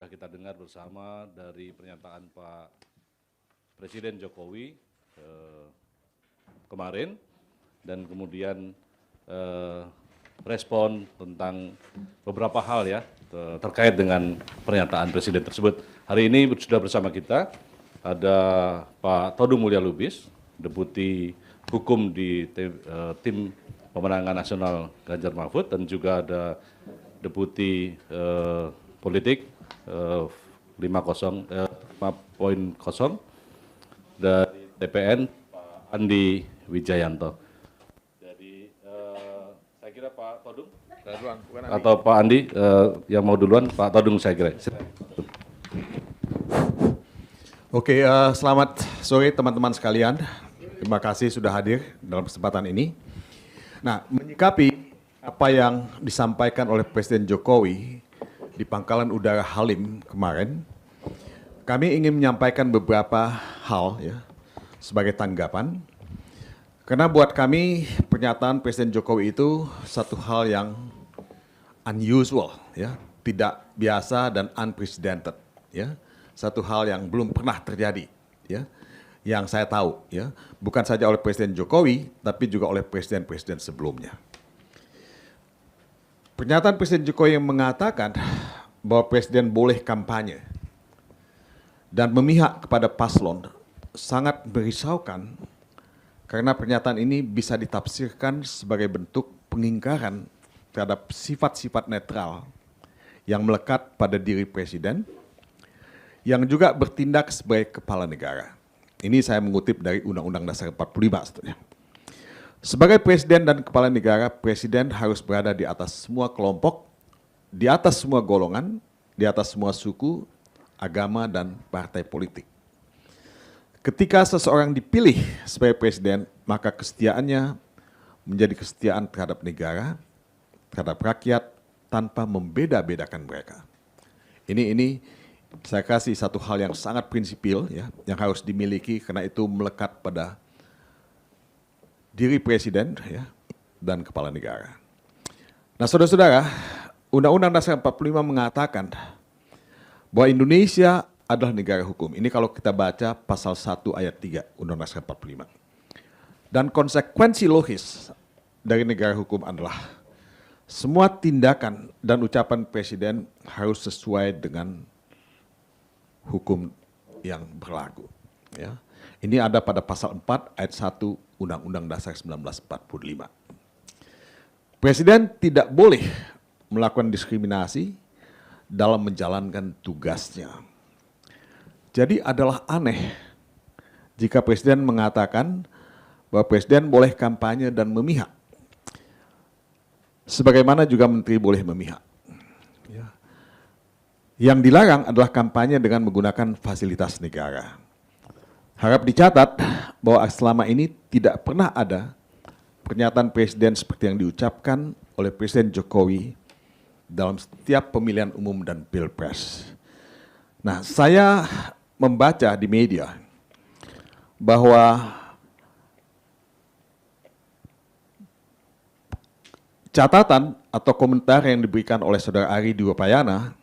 Kita dengar bersama dari pernyataan Pak Presiden Jokowi kemarin dan kemudian respon tentang beberapa hal ya terkait dengan pernyataan Presiden tersebut. Hari ini sudah bersama kita ada Pak Todung Mulya Lubis, Deputi Hukum di Tim Pemenangan Nasional Ganjar Mahfud, dan juga ada Deputi Politik 5.0 dari TPN Pak Andi Wijayanto. Jadi saya kira Pak Todung atau Pak Andi yang mau duluan, Pak Todung saya kira. Oke, selamat sore teman-teman sekalian. Terima kasih sudah hadir dalam kesempatan ini. Nah, menyikapi apa yang disampaikan oleh Presiden Jokowi di Pangkalan Udara Halim kemarin, kami ingin menyampaikan beberapa hal ya sebagai tanggapan. Karena buat kami pernyataan Presiden Jokowi itu satu hal yang unusual ya, tidak biasa dan unprecedented ya. Satu hal yang belum pernah terjadi ya. Yang saya tahu ya, bukan saja oleh Presiden Jokowi tapi juga oleh presiden-presiden sebelumnya. Pernyataan Presiden Jokowi yang mengatakan bahwa Presiden boleh kampanye dan memihak kepada paslon sangat merisaukan karena pernyataan ini bisa ditafsirkan sebagai bentuk pengingkaran terhadap sifat-sifat netral yang melekat pada diri Presiden yang juga bertindak sebagai kepala negara. Ini saya mengutip dari Undang-Undang Dasar 45 sebetulnya. Sebagai presiden dan kepala negara, presiden harus berada di atas semua kelompok, di atas semua golongan, di atas semua suku, agama, dan partai politik. Ketika seseorang dipilih sebagai presiden, maka kesetiaannya menjadi kesetiaan terhadap negara, terhadap rakyat, tanpa membeda-bedakan mereka. Ini saya kasih satu hal yang sangat prinsipil ya, yang harus dimiliki karena itu melekat pada diri presiden ya, dan kepala negara. Nah, saudara-saudara, Undang-Undang Dasar 45 mengatakan bahwa Indonesia adalah negara hukum. Ini kalau kita baca pasal 1 ayat 3 Undang-Undang Dasar 45. Dan konsekuensi logis dari negara hukum adalah semua tindakan dan ucapan presiden harus sesuai dengan hukum yang berlaku. Ya. Ini ada pada pasal 4 ayat 1 Undang-Undang Dasar 1945. Presiden tidak boleh melakukan diskriminasi dalam menjalankan tugasnya. Jadi adalah aneh jika presiden mengatakan bahwa presiden boleh kampanye dan memihak. Sebagaimana juga menteri boleh memihak. Ya. Yang dilarang adalah kampanye dengan menggunakan fasilitas negara. Harap dicatat bahwa selama ini tidak pernah ada pernyataan presiden seperti yang diucapkan oleh Presiden Jokowi dalam setiap pemilihan umum dan pilpres. Nah, saya membaca di media bahwa catatan atau komentar yang diberikan oleh Saudara Ari Dwipayana,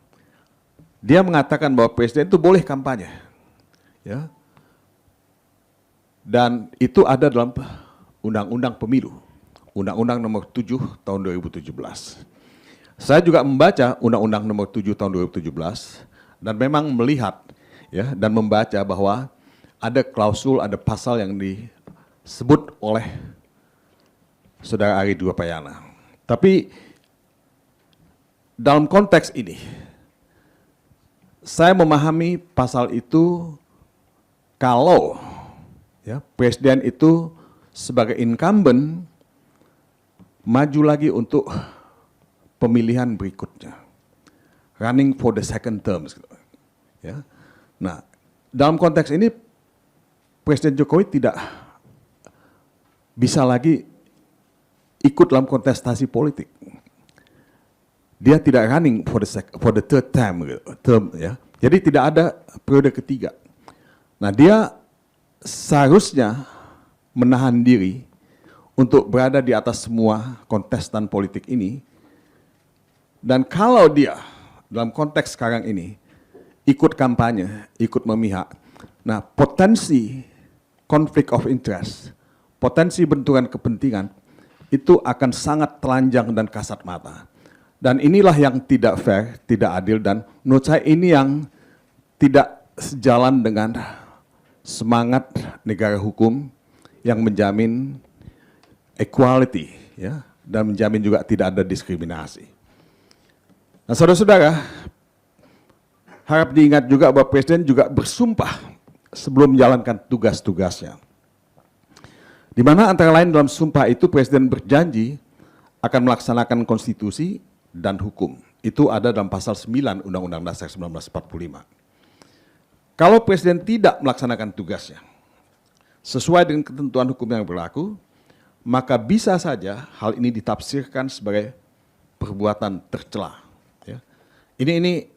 dia mengatakan bahwa presiden itu boleh kampanye. Ya. Dan itu ada dalam Undang-Undang Pemilu, Undang-Undang Nomor 7 Tahun 2017. Saya juga membaca Undang-Undang Nomor 7 Tahun 2017 dan memang melihat ya dan membaca bahwa ada klausul, ada pasal yang disebut oleh Saudara Ari Dwipayana. Tapi dalam konteks ini, saya memahami pasal itu kalau ya, presiden itu sebagai incumbent maju lagi untuk pemilihan berikutnya, running for the second term. Ya. Nah, dalam konteks ini Presiden Jokowi tidak bisa lagi ikut dalam kontestasi politik. Dia tidak running for the third term, ya. Jadi tidak ada periode ketiga. Nah, dia seharusnya menahan diri untuk berada di atas semua kontestan politik ini. Dan kalau dia dalam konteks sekarang ini ikut kampanye, ikut memihak. Nah, potensi konflik of interest, potensi benturan kepentingan, itu akan sangat telanjang dan kasat mata. Dan inilah yang tidak fair, tidak adil, dan menurut saya ini yang tidak sejalan dengan semangat negara hukum yang menjamin equality, ya, dan menjamin juga tidak ada diskriminasi. Nah, saudara-saudara, harap diingat juga bahwa Presiden juga bersumpah sebelum menjalankan tugas-tugasnya. Di mana antara lain dalam sumpah itu Presiden berjanji akan melaksanakan konstitusi dan hukum. Itu ada dalam pasal 9 Undang-Undang Dasar 1945. Kalau Presiden tidak melaksanakan tugasnya sesuai dengan ketentuan hukum yang berlaku, maka bisa saja hal ini ditafsirkan sebagai perbuatan tercela. Ya. Ini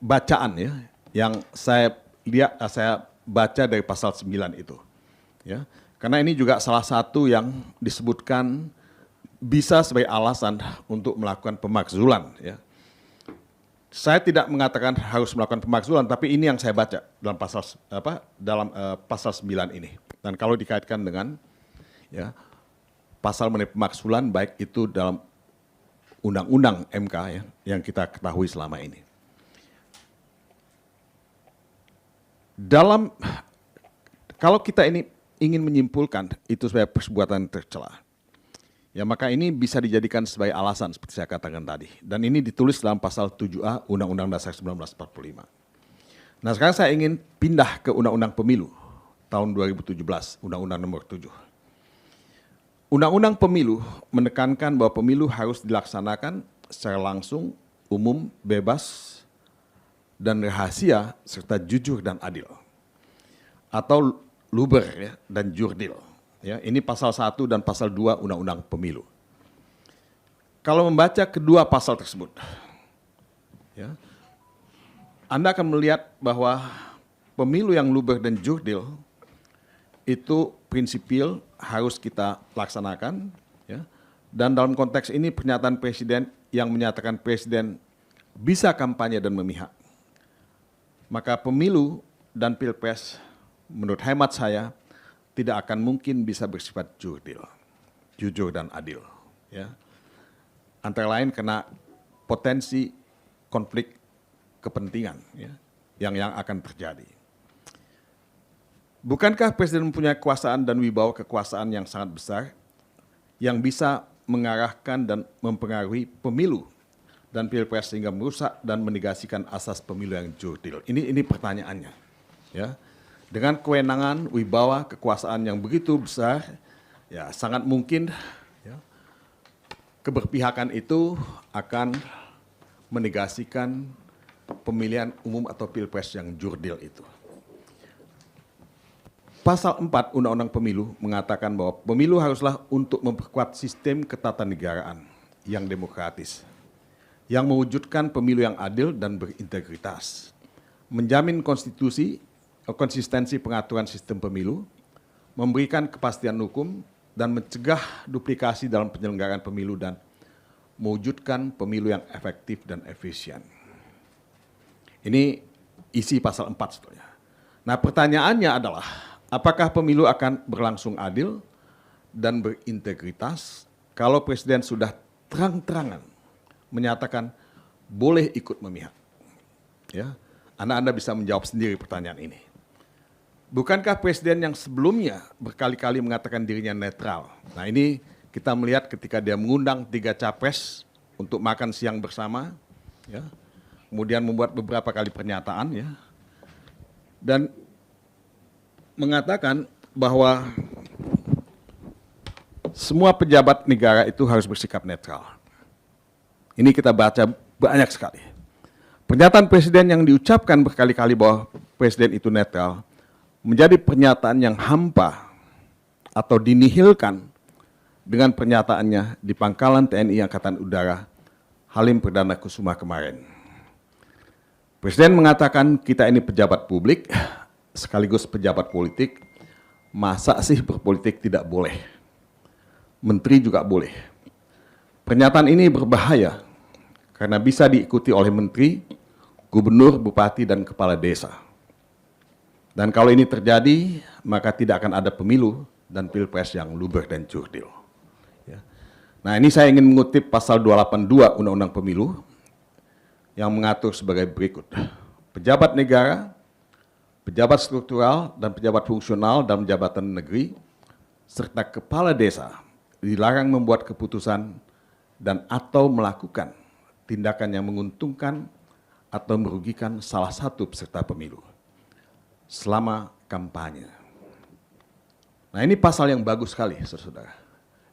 bacaan ya yang saya lihat, saya baca dari pasal 9 itu. Ya. Karena ini juga salah satu yang disebutkan bisa sebagai alasan untuk melakukan pemakzulan. Ya. Saya tidak mengatakan harus melakukan pemakzulan, tapi ini yang saya baca dalam pasal 9 ini. Dan kalau dikaitkan dengan ya, pasal mengenai pemakzulan, baik itu dalam undang-undang MK ya, yang kita ketahui selama ini. Kalau kita ini ingin menyimpulkan itu sebagai perbuatan tercela, ya maka ini bisa dijadikan sebagai alasan seperti saya katakan tadi. Dan ini ditulis dalam pasal 7A Undang-Undang Dasar 1945. Nah sekarang saya ingin pindah ke Undang-Undang Pemilu tahun 2017, Undang-Undang nomor 7. Undang-Undang Pemilu menekankan bahwa pemilu harus dilaksanakan secara langsung, umum, bebas, dan rahasia, serta jujur dan adil. Atau luber ya, dan jurdil. Ya, ini pasal 1 dan pasal 2 Undang-Undang Pemilu. Kalau membaca kedua pasal tersebut, ya, Anda akan melihat bahwa pemilu yang luber dan jurdil itu prinsipil harus kita laksanakan. Ya, dan dalam konteks ini pernyataan Presiden yang menyatakan Presiden bisa kampanye dan memihak. Maka pemilu dan pilpres menurut hemat saya tidak akan mungkin bisa bersifat jurdil, jujur dan adil. Ya. Antara lain karena potensi konflik kepentingan ya, yang akan terjadi. Bukankah Presiden mempunyai kekuasaan dan wibawa kekuasaan yang sangat besar yang bisa mengarahkan dan mempengaruhi pemilu dan pilpres sehingga merusak dan menegasikan asas pemilu yang jurdil? Ini pertanyaannya. Ya. Dengan kewenangan, wibawa, kekuasaan yang begitu besar, ya sangat mungkin ya, keberpihakan itu akan menegasikan pemilihan umum atau pilpres yang jurdil itu. Pasal 4 Undang-Undang Pemilu mengatakan bahwa pemilu haruslah untuk memperkuat sistem ketatanegaraan yang demokratis, yang mewujudkan pemilu yang adil dan berintegritas, menjamin konsistensi pengaturan sistem pemilu, memberikan kepastian hukum, dan mencegah duplikasi dalam penyelenggaraan pemilu dan mewujudkan pemilu yang efektif dan efisien. Ini isi pasal 4 sebetulnya. Nah pertanyaannya adalah, apakah pemilu akan berlangsung adil dan berintegritas kalau Presiden sudah terang-terangan menyatakan boleh ikut memihak? Ya, Anda bisa menjawab sendiri pertanyaan ini. Bukankah Presiden yang sebelumnya berkali-kali mengatakan dirinya netral? Nah ini kita melihat ketika dia mengundang 3 capres untuk makan siang bersama, ya, kemudian membuat beberapa kali pernyataan, ya, dan mengatakan bahwa semua pejabat negara itu harus bersikap netral. Ini kita baca banyak sekali. Pernyataan Presiden yang diucapkan berkali-kali bahwa Presiden itu netral menjadi pernyataan yang hampa atau dinihilkan dengan pernyataannya di Pangkalan TNI Angkatan Udara Halim Perdana Kusuma kemarin. Presiden mengatakan kita ini pejabat publik sekaligus pejabat politik, masa sih berpolitik tidak boleh? Menteri juga boleh. Pernyataan ini berbahaya karena bisa diikuti oleh menteri gubernur, bupati, dan kepala desa. Dan kalau ini terjadi, maka tidak akan ada pemilu dan pilpres yang luber dan jurdil. Ya. Nah, ini saya ingin mengutip pasal 282 Undang-Undang Pemilu yang mengatur sebagai berikut. Pejabat negara, pejabat struktural, dan pejabat fungsional dalam jabatan negeri, serta kepala desa dilarang membuat keputusan dan atau melakukan tindakan yang menguntungkan atau merugikan salah satu peserta pemilu selama kampanye. Nah, ini pasal yang bagus sekali, saudara-saudara.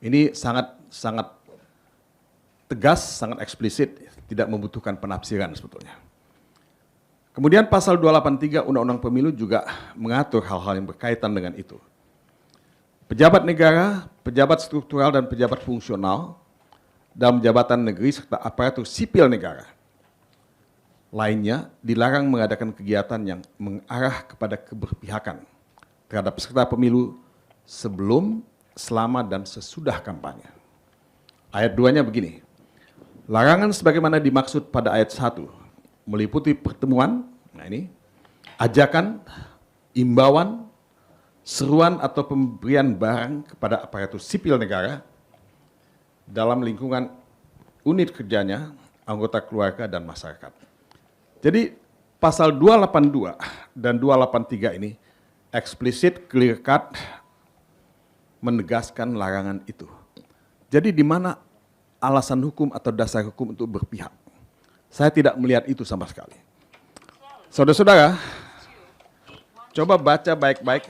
Ini sangat tegas, sangat eksplisit, tidak membutuhkan penafsiran sebetulnya. Kemudian pasal 283 Undang-Undang Pemilu juga mengatur hal-hal yang berkaitan dengan itu. Pejabat negara, pejabat struktural, dan pejabat fungsional dalam jabatan negeri serta aparatur sipil negara lainnya dilarang mengadakan kegiatan yang mengarah kepada keberpihakan terhadap peserta pemilu sebelum, selama, dan sesudah kampanye. Ayat 2-nya begini, larangan sebagaimana dimaksud pada ayat 1 meliputi pertemuan, nah ini, ajakan, imbauan, seruan atau pemberian barang kepada aparatur sipil negara dalam lingkungan unit kerjanya, anggota keluarga, dan masyarakat. Jadi pasal 282 dan 283 ini eksplisit, clear cut, menegaskan larangan itu. Jadi di mana alasan hukum atau dasar hukum untuk berpihak? Saya tidak melihat itu sama sekali. Saudara-saudara, coba baca baik-baik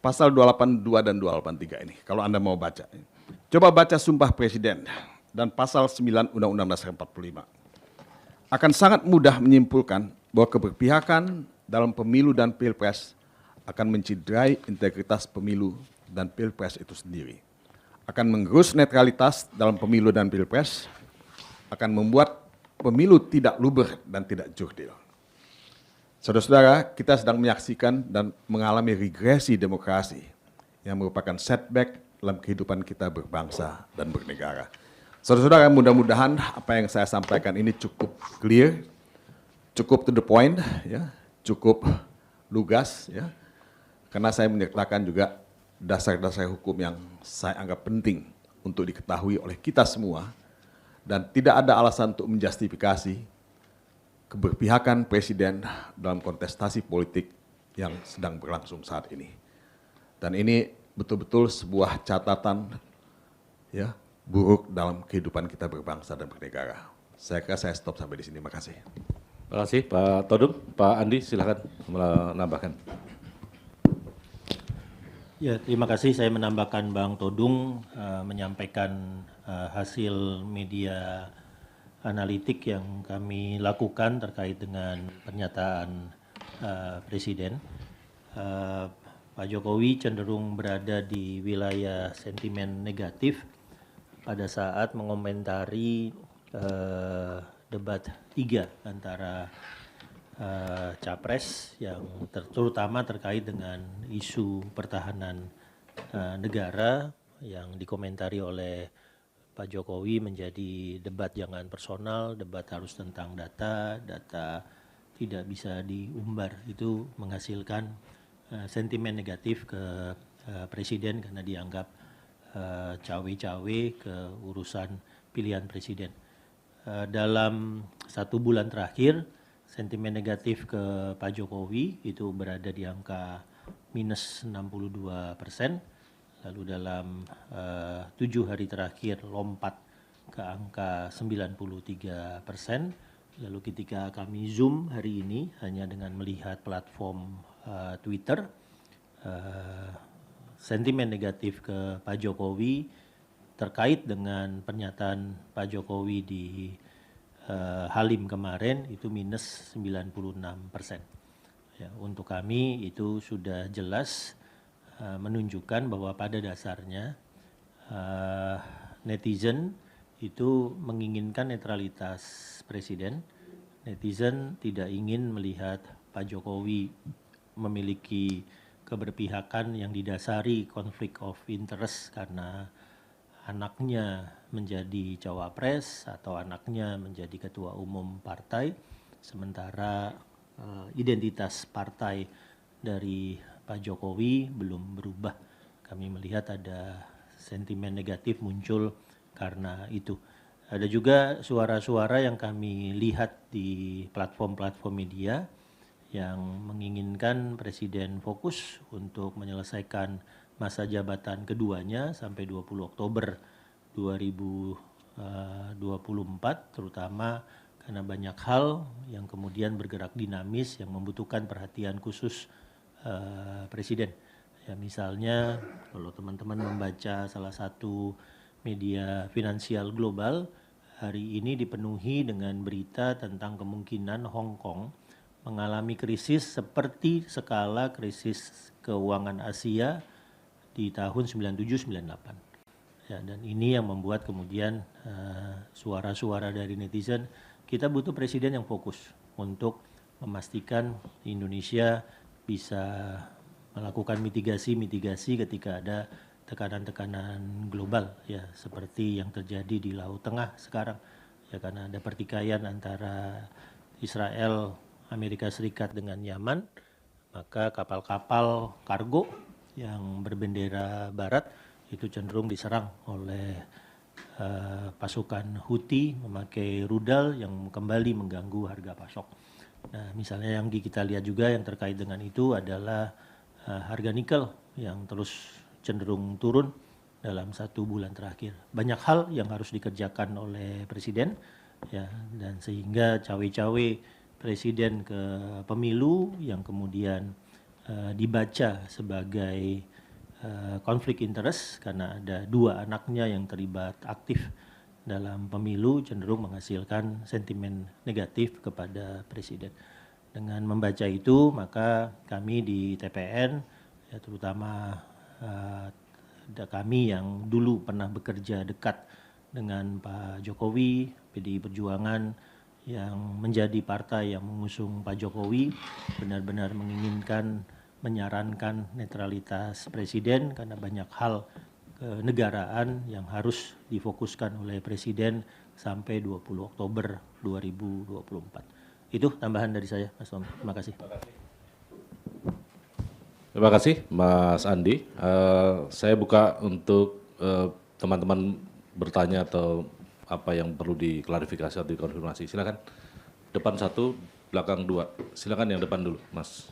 pasal 282 dan 283 ini, kalau Anda mau baca. Coba baca Sumpah Presiden dan pasal 9 Undang-Undang Dasar 45. Akan sangat mudah menyimpulkan bahwa keberpihakan dalam pemilu dan pilpres akan menciderai integritas pemilu dan pilpres itu sendiri. Akan menggerus netralitas dalam pemilu dan pilpres, akan membuat pemilu tidak luber dan tidak jurdil. Saudara-saudara, kita sedang menyaksikan dan mengalami regresi demokrasi yang merupakan setback dalam kehidupan kita berbangsa dan bernegara. Saudara-saudara, mudah-mudahan apa yang saya sampaikan ini cukup clear, cukup to the point, ya, cukup lugas, ya, karena saya menyertakan juga dasar-dasar hukum yang saya anggap penting untuk diketahui oleh kita semua, dan tidak ada alasan untuk menjustifikasi keberpihakan presiden dalam kontestasi politik yang sedang berlangsung saat ini. Dan ini betul-betul sebuah catatan, ya, buruk dalam kehidupan kita berbangsa dan bernegara. Saya kira saya stop sampai di sini. Terima kasih. Terima kasih Pak Todung. Pak Andi silakan menambahkan. Ya, terima kasih. Saya menambahkan Bang Todung menyampaikan hasil media analitik yang kami lakukan terkait dengan pernyataan Presiden. Pak Jokowi cenderung berada di wilayah sentimen negatif pada saat mengomentari debat 3 antara Capres yang terutama terkait dengan isu pertahanan negara yang dikomentari oleh Pak Jokowi menjadi debat jangan personal, debat harus tentang data, data tidak bisa diumbar. Itu menghasilkan sentimen negatif ke Presiden karena dianggap cawe-cawe ke urusan pilihan presiden. Dalam 1 bulan terakhir, sentimen negatif ke Pak Jokowi itu berada di angka minus 62%, lalu dalam 7 hari terakhir lompat ke angka 93%, lalu ketika kami zoom hari ini hanya dengan melihat platform Twitter, sentimen negatif ke Pak Jokowi terkait dengan pernyataan Pak Jokowi di Halim kemarin itu minus 96%. Ya, untuk kami itu sudah jelas menunjukkan bahwa pada dasarnya netizen itu menginginkan netralitas presiden. Netizen tidak ingin melihat Pak Jokowi memiliki keberpihakan yang didasari konflik of interest karena anaknya menjadi cawapres atau anaknya menjadi ketua umum partai, sementara identitas partai dari Pak Jokowi belum berubah. Kami melihat ada sentimen negatif muncul karena itu. Ada juga suara-suara yang kami lihat di platform-platform media yang menginginkan Presiden fokus untuk menyelesaikan masa jabatan keduanya sampai 20 Oktober 2024, terutama karena banyak hal yang kemudian bergerak dinamis yang membutuhkan perhatian khusus Presiden. Ya, misalnya kalau teman-teman membaca salah satu media finansial global, hari ini dipenuhi dengan berita tentang kemungkinan Hong Kong mengalami krisis seperti skala krisis keuangan Asia di tahun 97-98. Ya, dan ini yang membuat kemudian suara-suara dari netizen, kita butuh presiden yang fokus untuk memastikan Indonesia bisa melakukan mitigasi-mitigasi ketika ada tekanan-tekanan global, ya seperti yang terjadi di Laut Tengah sekarang, ya karena ada pertikaian antara Israel, Amerika Serikat dengan Yaman, maka kapal-kapal kargo yang berbendera Barat itu cenderung diserang oleh pasukan Houthi memakai rudal yang kembali mengganggu harga pasok. Nah, misalnya yang kita lihat juga yang terkait dengan itu adalah harga nikel yang terus cenderung turun dalam 1 bulan terakhir. Banyak hal yang harus dikerjakan oleh Presiden, ya, dan sehingga cawe-cawe Presiden ke pemilu yang kemudian dibaca sebagai konflik interest karena ada 2 anaknya yang terlibat aktif dalam pemilu cenderung menghasilkan sentimen negatif kepada Presiden. Dengan membaca itu maka kami di TPN, ya terutama kami yang dulu pernah bekerja dekat dengan Pak Jokowi, PDI Perjuangan yang menjadi partai yang mengusung Pak Jokowi, benar-benar menginginkan menyarankan netralitas Presiden karena banyak hal kenegaraan yang harus difokuskan oleh Presiden sampai 20 Oktober 2024. Itu tambahan dari saya, Mas Tom. Terima kasih. Terima kasih, Mas Andi. Saya buka untuk teman-teman bertanya atau apa yang perlu diklarifikasi atau dikonfirmasi. Silakan. Depan 1, belakang 2. Silakan yang depan dulu, Mas.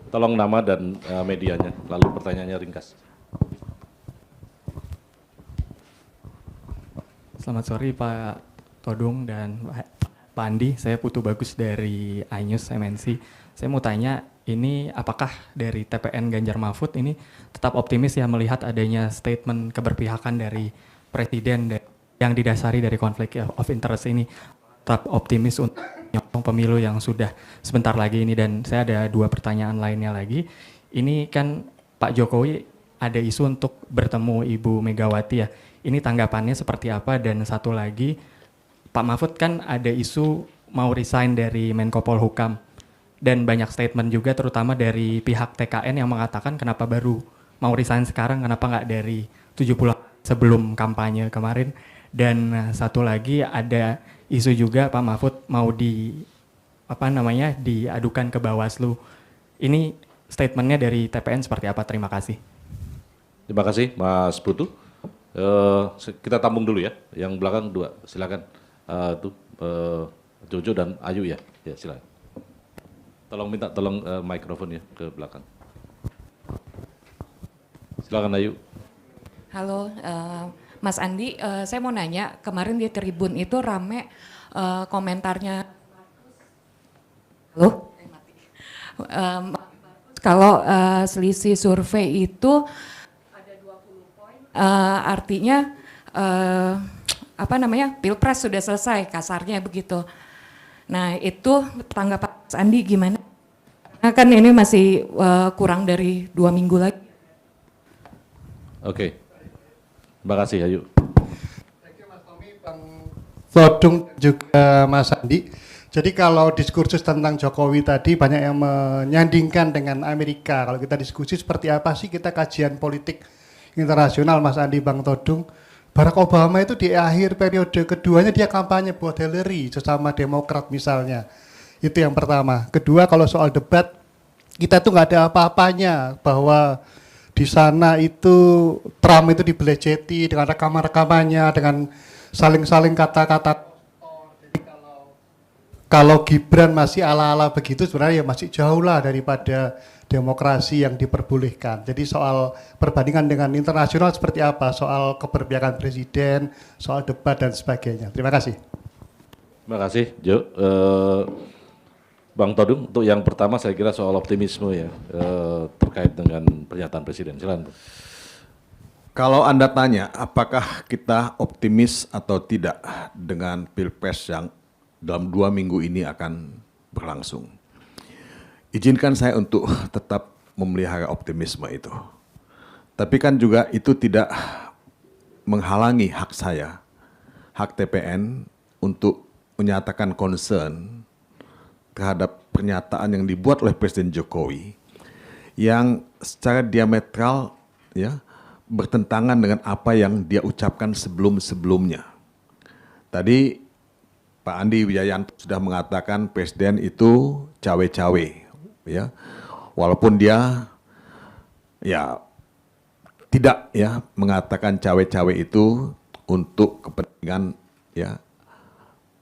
Tolong nama dan medianya, lalu pertanyaannya ringkas. Selamat sore Pak Todung dan Pak Andi, saya Putu Bagus dari iNews MNC. Saya mau tanya, ini apakah dari TPN Ganjar Mahfud ini tetap optimis ya melihat adanya statement keberpihakan dari Presiden yang didasari dari konflik of interest ini, tetap optimis untuk pemilu yang sudah sebentar lagi ini. Dan saya ada 2 pertanyaan lainnya lagi. Ini kan Pak Jokowi ada isu untuk bertemu Ibu Megawati ya. Ini tanggapannya seperti apa? Dan satu lagi, Pak Mahfud kan ada isu mau resign dari Menko Polhukam. Dan banyak statement juga terutama dari pihak TKN yang mengatakan kenapa baru mau resign sekarang, kenapa nggak dari 70 sebelum kampanye kemarin. Dan satu lagi ada isu juga Pak Mahfud mau diadukan ke Bawaslu. Ini statementnya dari TPN seperti apa? Terima kasih. Terima kasih, Mas Putu. Kita tampung dulu ya, yang belakang 2. Silakan. Jojo dan Ayu ya. Ya, silakan. Tolong mikrofonnya ke belakang. Silakan Ayu. Halo, Mas Andi, saya mau nanya, kemarin di Tribun itu rame komentarnya. Halo? Kalau selisih survei itu ada 20 poin, artinya Pilpres sudah selesai, kasarnya begitu. Nah itu tanggapan Mas Andi gimana? Karena kan ini masih kurang dari 2 minggu lagi. Oke. Terima kasih Ayu. Thank you Mas Tommy, Bang Todung juga Mas Andi. Jadi kalau diskursus tentang Jokowi tadi banyak yang menyandingkan dengan Amerika. Kalau kita diskusi seperti apa sih kita kajian politik internasional, Mas Andi, Bang Todung. Barack Obama itu di akhir periode keduanya dia kampanye buat Hillary sesama Demokrat misalnya. Itu yang pertama. Kedua, kalau soal debat kita tuh nggak ada apa-apanya bahwa di sana itu Trump itu dibelejeti dengan rekaman-rekamannya, dengan saling-saling kata-kata. Kalau Gibran masih ala-ala begitu sebenarnya ya masih jauh lah daripada demokrasi yang diperbolehkan. Jadi soal perbandingan dengan internasional seperti apa, soal keberpihakan presiden, soal debat dan sebagainya. Terima kasih. Terima kasih, Jo. Bang Todung, untuk yang pertama saya kira soal optimisme ya, terkait dengan pernyataan Presiden. Silakan. Kalau Anda tanya apakah kita optimis atau tidak dengan Pilpres yang dalam 2 minggu ini akan berlangsung, izinkan saya untuk tetap memelihara optimisme itu. Tapi kan juga itu tidak menghalangi hak saya, hak TPN untuk menyatakan concern terhadap pernyataan yang dibuat oleh Presiden Jokowi yang secara diametral ya bertentangan dengan apa yang dia ucapkan sebelum-sebelumnya. Tadi Pak Andi Wijayanto sudah mengatakan Presiden itu cawe-cawe, ya, walaupun dia ya tidak ya mengatakan cawe-cawe itu untuk kepentingan ya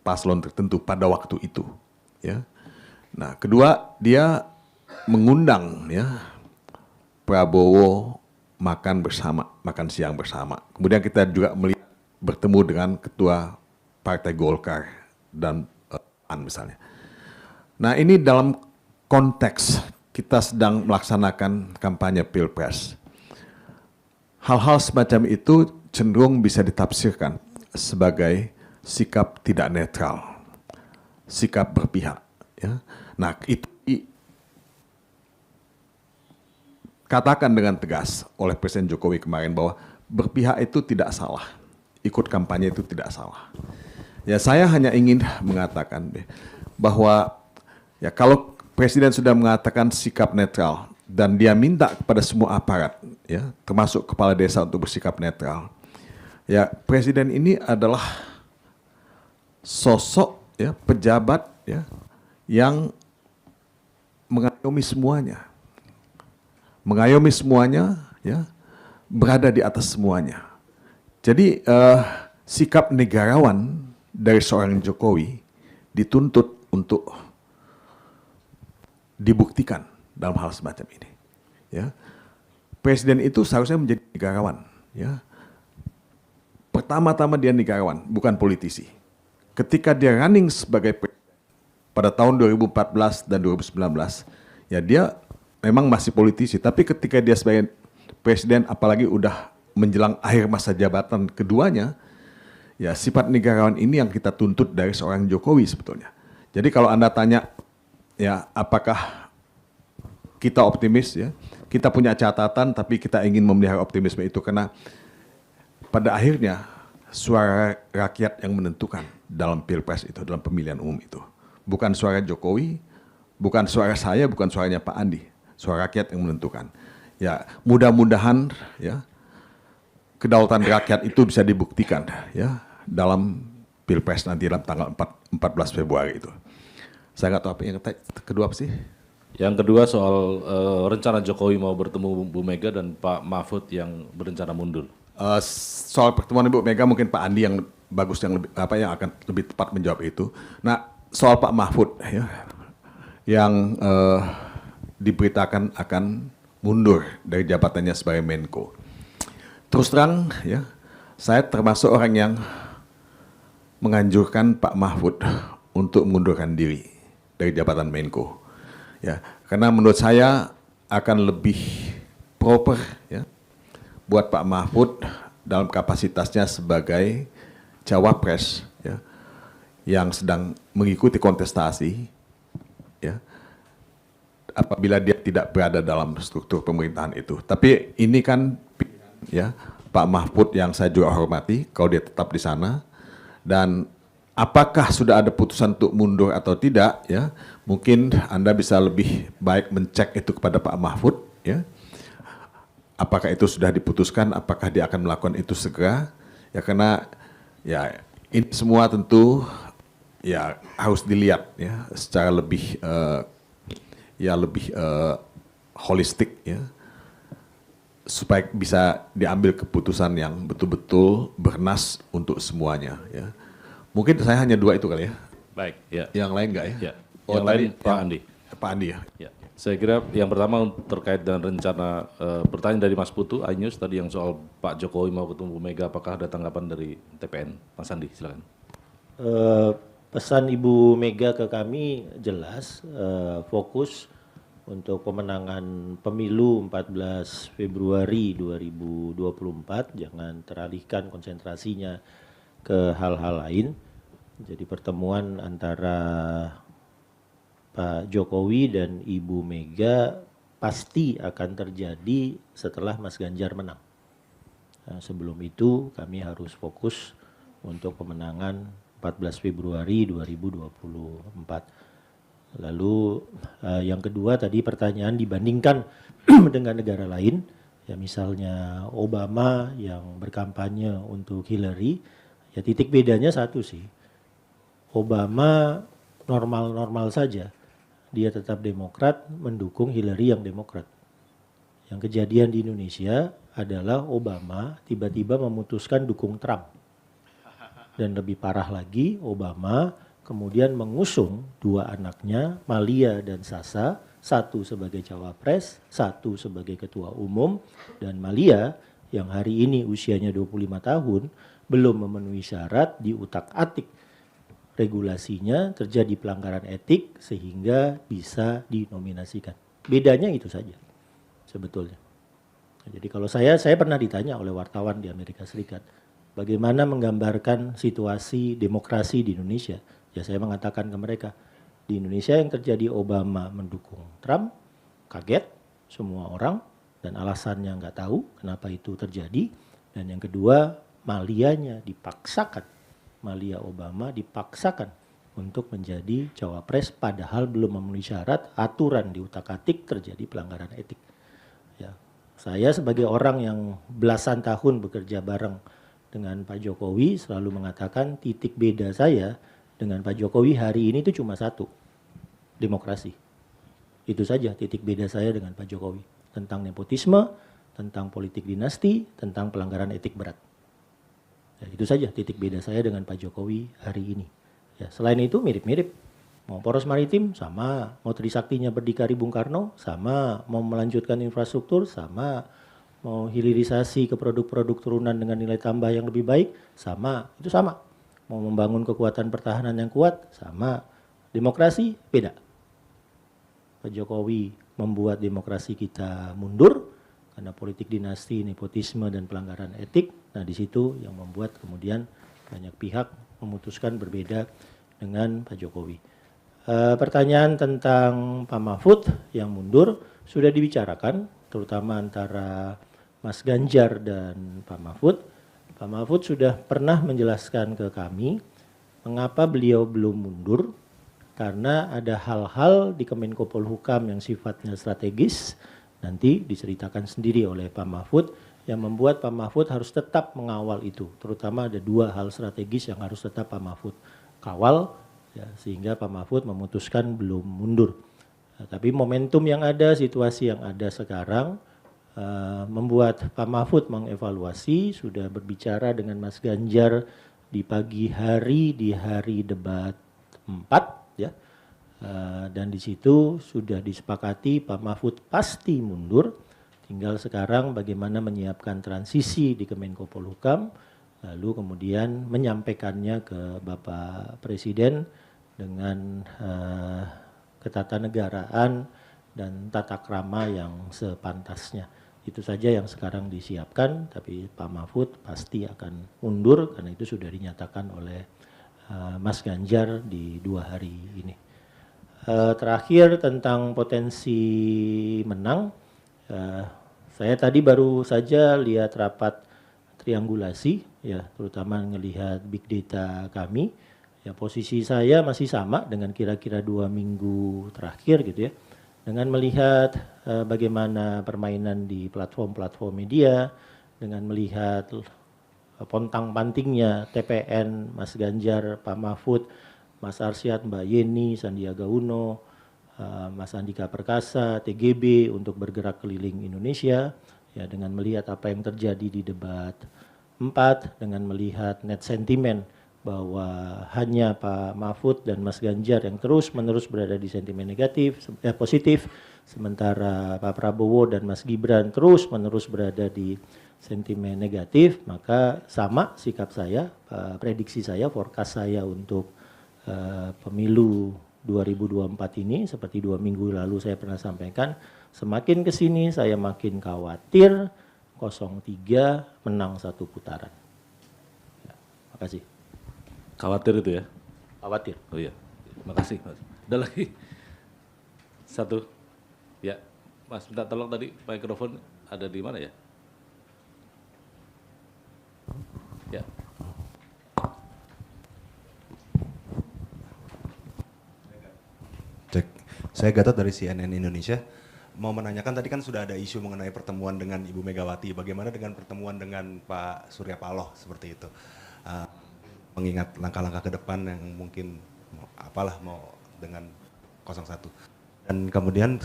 paslon tertentu pada waktu itu, ya. Nah, kedua dia mengundang ya Prabowo makan bersama, makan siang bersama. Kemudian kita juga melihat bertemu dengan ketua Partai Golkar dan PAN misalnya. Nah, ini dalam konteks kita sedang melaksanakan kampanye Pilpres. Hal-hal semacam itu cenderung bisa ditafsirkan sebagai sikap tidak netral, sikap berpihak. Ya. Nah, itu katakan dengan tegas oleh Presiden Jokowi kemarin bahwa berpihak itu tidak salah, ikut kampanye itu tidak salah. Ya, saya hanya ingin mengatakan bahwa ya kalau Presiden sudah mengatakan sikap netral dan dia minta kepada semua aparat, ya termasuk kepala desa untuk bersikap netral, ya Presiden ini adalah sosok ya pejabat ya yang mengayomi semuanya, ya berada di atas semuanya. Jadi sikap negarawan dari seorang Jokowi dituntut untuk dibuktikan dalam hal semacam ini. Ya, Presiden itu seharusnya menjadi negarawan. Ya, pertama-tama dia negarawan, bukan politisi. Ketika dia running sebagai pada tahun 2014 dan 2019, ya dia memang masih politisi. Tapi ketika dia sebagai presiden, apalagi udah menjelang akhir masa jabatan keduanya, ya sifat negarawan ini yang kita tuntut dari seorang Jokowi sebetulnya. Jadi kalau Anda tanya, ya apakah kita optimis ya, kita punya catatan tapi kita ingin memelihara optimisme itu karena pada akhirnya suara rakyat yang menentukan dalam Pilpres itu, dalam pemilihan umum itu. Bukan suara Jokowi, bukan suara saya, bukan suaranya Pak Andi. Suara rakyat yang menentukan. Ya, mudah-mudahan ya kedaulatan rakyat itu bisa dibuktikan ya dalam Pilpres nanti dalam tanggal 14 Februari itu. Saya nggak tahu apa yang kedua apa sih? Yang kedua soal rencana Jokowi mau bertemu Bu Mega dan Pak Mahfud yang berencana mundur. Soal pertemuan Ibu Mega mungkin Pak Andi yang bagus yang lebih apa yang akan lebih tepat menjawab itu. Nah, soal Pak Mahfud ya yang diberitakan akan mundur dari jabatannya sebagai Menko. Terus terang ya, saya termasuk orang yang menganjurkan Pak Mahfud untuk mengundurkan diri dari jabatan Menko. Ya, karena menurut saya akan lebih proper ya buat Pak Mahfud dalam kapasitasnya sebagai cawapres ya yang sedang mengikuti kontestasi ya apabila dia tidak berada dalam struktur pemerintahan itu. Tapi ini kan ya Pak Mahfud yang saya juga hormati kalau dia tetap di sana dan apakah sudah ada putusan untuk mundur atau tidak, ya, mungkin Anda bisa lebih baik mencek itu kepada Pak Mahfud, ya. Apakah itu sudah diputuskan, apakah dia akan melakukan itu segera, ya, karena ya ini semua tentu ya harus dilihat ya secara lebih holistik, ya, supaya bisa diambil keputusan yang betul-betul bernas untuk semuanya, ya. Mungkin saya hanya 2 itu kali ya. Baik, ya. Yang lain enggak ya? Ya. Oh, Yang tadi lain Pak Andi. Pak Andi ya. Ya. Saya kira yang pertama terkait dengan rencana pertanyaan dari Mas Putu, iNews tadi yang soal Pak Jokowi mau ketemu Bu Mega, apakah ada tanggapan dari TPN? Mas Andi, silakan. Pesan Ibu Mega ke kami jelas, fokus untuk pemenangan pemilu 14 Februari 2024, jangan teralihkan konsentrasinya ke hal-hal lain. Jadi pertemuan antara Pak Jokowi dan Ibu Mega pasti akan terjadi setelah Mas Ganjar menang. Nah, sebelum itu kami harus fokus untuk pemenangan 14 Februari 2024. Lalu yang kedua tadi pertanyaan dibandingkan dengan negara lain, ya misalnya Obama yang berkampanye untuk Hillary, ya titik bedanya satu sih. Obama normal-normal saja. Dia tetap Demokrat, mendukung Hillary yang Demokrat. Yang kejadian di Indonesia adalah Obama tiba-tiba memutuskan dukung Trump. Dan lebih parah lagi, Obama kemudian mengusung 2 anaknya, Malia dan Sasa, satu sebagai cawapres, satu sebagai ketua umum, dan Malia yang hari ini usianya 25 tahun belum memenuhi syarat, diutak-atik regulasinya, terjadi pelanggaran etik sehingga bisa dinominasikan. Bedanya itu saja sebetulnya. Jadi kalau saya pernah ditanya oleh wartawan di Amerika Serikat, bagaimana menggambarkan situasi demokrasi di Indonesia? Ya saya mengatakan ke mereka, di Indonesia yang terjadi Obama mendukung Trump, kaget semua orang dan alasannya nggak tahu kenapa itu terjadi. Dan yang kedua, Malianya dipaksakan. Malia Obama dipaksakan untuk menjadi cawapres padahal belum memenuhi syarat, aturan diutak-atik, terjadi pelanggaran etik. Ya, saya sebagai orang yang belasan tahun bekerja bareng dengan Pak Jokowi selalu mengatakan titik beda saya dengan Pak Jokowi hari ini itu cuma satu, demokrasi. Itu saja titik beda saya dengan Pak Jokowi, tentang nepotisme, tentang politik dinasti, tentang pelanggaran etik berat. Ya, itu saja titik beda saya dengan Pak Jokowi hari ini. Ya, selain itu mirip-mirip. Mau poros maritim sama, mau Trisaktinya berdikari Bung Karno sama, mau melanjutkan infrastruktur sama, mau hilirisasi ke produk-produk turunan dengan nilai tambah yang lebih baik sama, itu sama. Mau membangun kekuatan pertahanan yang kuat sama. Demokrasi beda. Pak Jokowi membuat demokrasi kita mundur karena politik dinasti, nepotisme, dan pelanggaran etik. Nah di situ yang membuat kemudian banyak pihak memutuskan berbeda dengan Pak Jokowi. Pertanyaan tentang Pak Mahfud yang mundur sudah dibicarakan, terutama antara Mas Ganjar dan Pak Mahfud. Pak Mahfud sudah pernah menjelaskan ke kami mengapa beliau belum mundur, karena ada hal-hal di Kemenko Polhukam yang sifatnya strategis, nanti diceritakan sendiri oleh Pak Mahfud, yang membuat Pak Mahfud harus tetap mengawal itu. Terutama ada 2 hal strategis yang harus tetap Pak Mahfud kawal, ya, sehingga Pak Mahfud memutuskan belum mundur. Nah, tapi momentum yang ada, situasi yang ada sekarang, membuat Pak Mahfud mengevaluasi, sudah berbicara dengan Mas Ganjar di pagi hari, di hari debat 4, ya. Dan di situ sudah disepakati Pak Mahfud pasti mundur, tinggal sekarang bagaimana menyiapkan transisi di Kemenko Polhukam, lalu kemudian menyampaikannya ke Bapak Presiden dengan ketatanegaraan dan tata krama yang sepantasnya. Itu saja yang sekarang disiapkan, tapi Pak Mahfud pasti akan mundur karena itu sudah dinyatakan oleh Mas Ganjar di 2 hari ini. Terakhir tentang potensi menang, saya tadi baru saja lihat rapat triangulasi, ya, terutama melihat big data kami Ya, posisi saya masih sama dengan kira-kira 2 minggu terakhir gitu ya. Dengan melihat bagaimana permainan di platform-platform media, dengan melihat pontang-pantingnya TPN, Mas Ganjar, Pak Mahfud, Mas Arsyad, Mbak Yeni, Sandiaga Uno, Mas Andika Perkasa, TGB untuk bergerak keliling Indonesia, ya dengan melihat apa yang terjadi di debat 4, dengan melihat net sentimen bahwa hanya Pak Mahfud dan Mas Ganjar yang terus-menerus berada di sentimen positif, sementara Pak Prabowo dan Mas Gibran terus-menerus berada di sentimen negatif, maka sama sikap saya, prediksi saya, forecast saya untuk pemilu 2024 ini, seperti 2 minggu lalu saya pernah sampaikan, semakin ke sini saya makin khawatir 03 menang 1 putaran. Ya, makasih. Khawatir itu ya? Khawatir. Oh iya, makasih Mas. Ada lagi? 1. Ya, Mas minta tolong tadi mikrofon ada di mana ya? Ya. Cek. Saya Gatot dari CNN Indonesia. Mau menanyakan tadi kan sudah ada isu mengenai pertemuan dengan Ibu Megawati. Bagaimana dengan pertemuan dengan Pak Surya Paloh seperti itu? Mengingat langkah-langkah ke depan yang mungkin mau dengan 01. Dan kemudian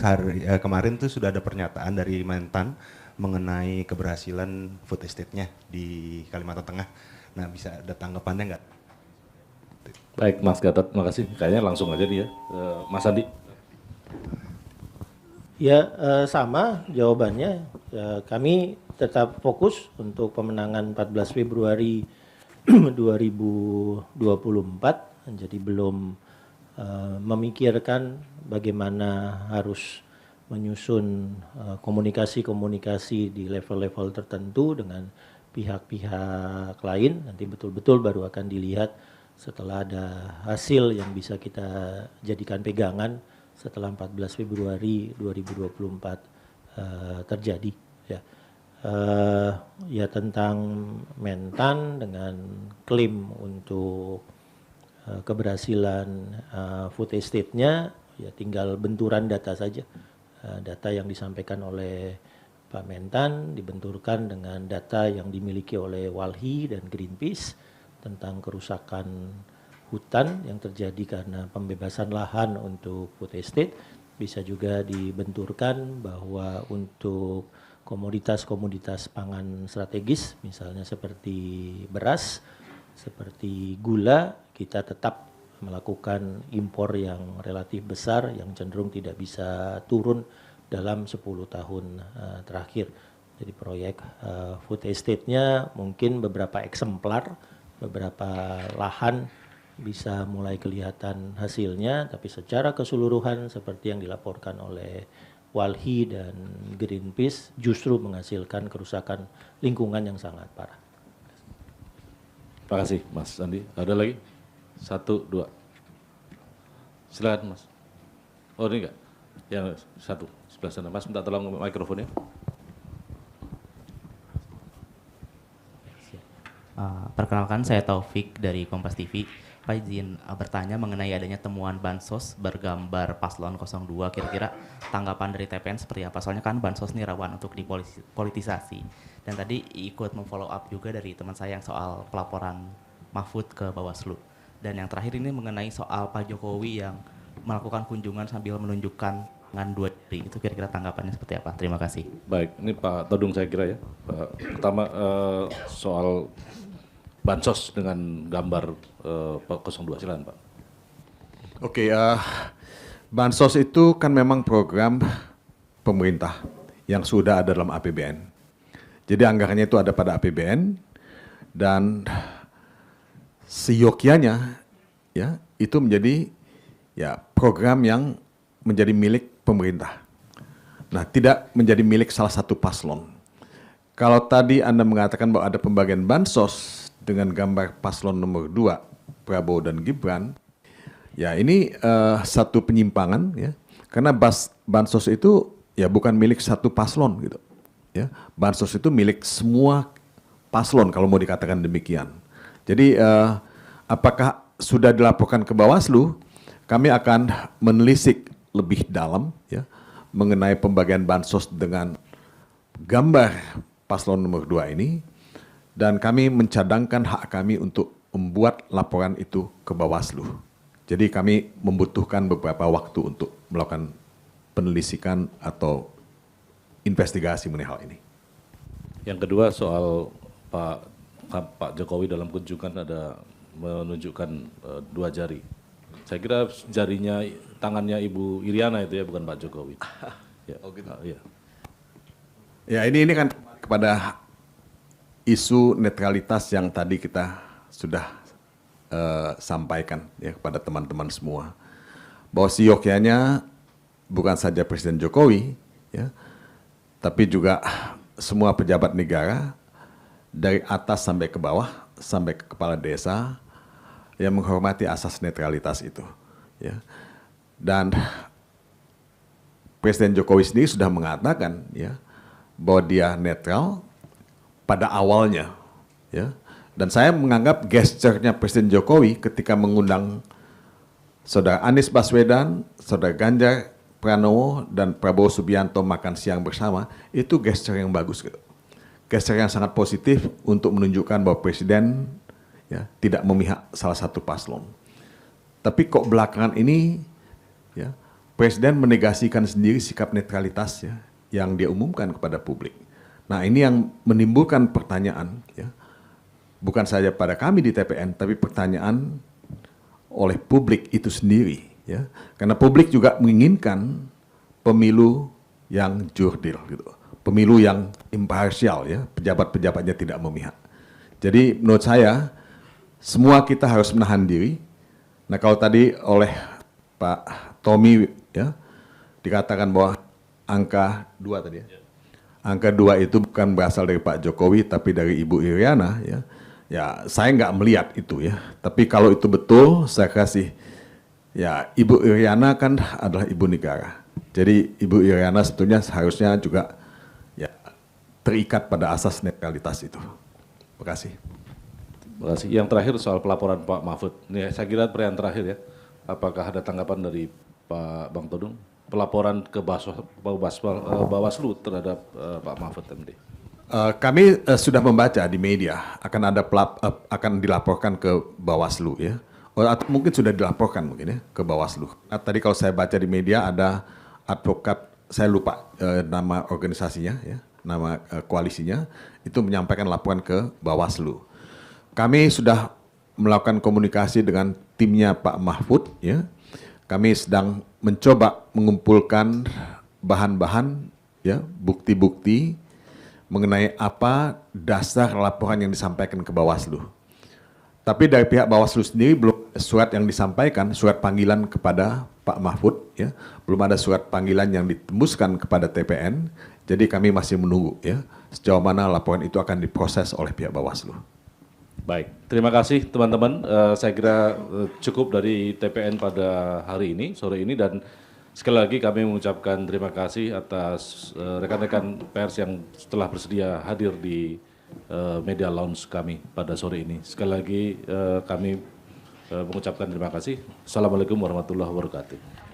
kemarin tuh sudah ada pernyataan dari Mentan mengenai keberhasilan food estate-nya di Kalimantan Tengah. Nah, bisa ada tanggapannya nggak? Baik Mas Gatot, makasih. Kayaknya langsung aja dia. Mas Andi. Ya, sama jawabannya. Kami tetap fokus untuk pemenangan 14 Februari 2024, jadi belum memikirkan bagaimana harus menyusun komunikasi-komunikasi di level-level tertentu dengan pihak-pihak lain. Nanti betul-betul baru akan dilihat setelah ada hasil yang bisa kita jadikan pegangan setelah 14 Februari 2024 terjadi. Ya. Ya tentang Mentan dengan klaim untuk keberhasilan food estate-nya, ya tinggal benturan data saja. Data yang disampaikan oleh Pak Mentan dibenturkan dengan data yang dimiliki oleh Walhi dan Greenpeace tentang kerusakan hutan yang terjadi karena pembebasan lahan untuk food estate. Bisa juga dibenturkan bahwa untuk komoditas-komoditas pangan strategis, misalnya seperti beras, seperti gula, kita tetap melakukan impor yang relatif besar, yang cenderung tidak bisa turun dalam 10 tahun terakhir. Jadi proyek food estate-nya mungkin beberapa eksemplar, beberapa lahan bisa mulai kelihatan hasilnya, tapi secara keseluruhan seperti yang dilaporkan oleh Walhi dan Greenpeace justru menghasilkan kerusakan lingkungan yang sangat parah. Terima kasih Mas Andi. Ada lagi? 1, 2. Silakan Mas. Oh ini enggak? Yang 1 sebelah sana. Mas minta tolong mikrofonnya. Perkenalkan saya Taufik dari Kompas TV. Pak izin bertanya mengenai adanya temuan bansos bergambar paslon 02. Kira-kira tanggapan dari TPN seperti apa? Soalnya kan bansos ini rawan untuk dipolitisasi. Dan tadi ikut memfollow up juga dari teman saya yang soal pelaporan Mahfud ke Bawaslu. Dan yang terakhir ini mengenai soal Pak Jokowi yang melakukan kunjungan sambil menunjukkan tangan 2 jari. Itu kira-kira tanggapannya seperti apa? Terima kasih. Baik, ini Pak Todung saya kira ya. Pertama soal bansos dengan gambar 02, silakan Pak. Oke, bansos itu kan memang program pemerintah yang sudah ada dalam APBN. Jadi anggarannya itu ada pada APBN dan seyogyanya ya itu menjadi ya program yang menjadi milik pemerintah. Nah, tidak menjadi milik salah satu paslon. Kalau tadi Anda mengatakan bahwa ada pembagian bansos dengan gambar paslon nomor 2, Prabowo dan Gibran, ya ini satu penyimpangan ya, karena bansos itu ya bukan milik satu paslon gitu, ya bansos itu milik semua paslon kalau mau dikatakan demikian. Jadi apakah sudah dilaporkan ke Bawaslu, kami akan menelisik lebih dalam ya mengenai pembagian bansos dengan gambar paslon nomor 2 ini, dan kami mencadangkan hak kami untuk membuat laporan itu ke Bawaslu. Jadi kami membutuhkan beberapa waktu untuk melakukan penelitikan atau investigasi mengenai hal ini. Yang kedua soal Pak Jokowi dalam kunjungan ada menunjukkan 2 jari. Saya kira jarinya, tangannya Ibu Iriana itu ya, bukan Pak Jokowi. Ya. Oh gitu. Ya. Ya ini kan kepada isu netralitas yang tadi kita sudah sampaikan ya kepada teman-teman semua, bahwa siokianya bukan saja Presiden Jokowi ya, tapi juga semua pejabat negara dari atas sampai ke bawah, sampai ke kepala desa yang menghormati asas netralitas itu ya. Dan Presiden Jokowi sendiri sudah mengatakan ya bahwa dia netral pada awalnya ya. Dan saya menganggap gesturnya Presiden Jokowi ketika mengundang Saudara Anies Baswedan, Saudara Ganjar Pranowo, dan Prabowo Subianto makan siang bersama, itu gestur yang bagus gitu. Gestur yang sangat positif untuk menunjukkan bahwa Presiden ya, tidak memihak salah satu paslon. Tapi kok belakangan ini ya, Presiden menegasikan sendiri sikap netralitas ya, yang dia umumkan kepada publik. Nah ini yang menimbulkan pertanyaan ya, bukan saja pada kami di TPN, tapi pertanyaan oleh publik itu sendiri ya, karena publik juga menginginkan pemilu yang jurdil gitu, pemilu yang imparsial ya, pejabat-pejabatnya tidak memihak. Jadi menurut saya semua kita harus menahan diri. Nah kalau tadi oleh Pak Tommy ya dikatakan bahwa angka 2 tadi ya, angka 2 itu bukan berasal dari Pak Jokowi tapi dari Ibu Iriana ya. Ya, saya nggak melihat itu ya. Tapi kalau itu betul, saya kasih ya Ibu Iriana kan adalah ibu negara. Jadi Ibu Iriana sebetulnya seharusnya juga ya terikat pada asas netralitas itu. Terima kasih. Terima kasih. Yang terakhir soal pelaporan Pak Mahfud. Ini saya kira pertanyaan terakhir ya. Apakah ada tanggapan dari Pak Bang Todung? Pelaporan ke Bawaslu terhadap Pak Mahfud MD. Kami sudah membaca di media akan dilaporkan ke Bawaslu ya, atau mungkin sudah dilaporkan mungkin ya ke Bawaslu. Tadi kalau saya baca di media ada advokat, saya lupa nama organisasinya ya, nama koalisinya, itu menyampaikan laporan ke Bawaslu. Kami sudah melakukan komunikasi dengan timnya Pak Mahfud ya. Kami sedang mencoba mengumpulkan bahan-bahan ya, bukti-bukti mengenai apa dasar laporan yang disampaikan ke Bawaslu. Tapi dari pihak Bawaslu sendiri belum surat yang disampaikan, surat panggilan kepada Pak Mahfud, ya, belum ada surat panggilan yang ditembuskan kepada TPN. Jadi kami masih menunggu ya sejauh mana laporan itu akan diproses oleh pihak Bawaslu. Baik, terima kasih teman-teman. Saya kira cukup dari TPN pada hari ini, sore ini, dan sekali lagi kami mengucapkan terima kasih atas rekan-rekan pers yang telah bersedia hadir di media lounge kami pada sore ini. Sekali lagi kami mengucapkan terima kasih. Assalamualaikum warahmatullahi wabarakatuh.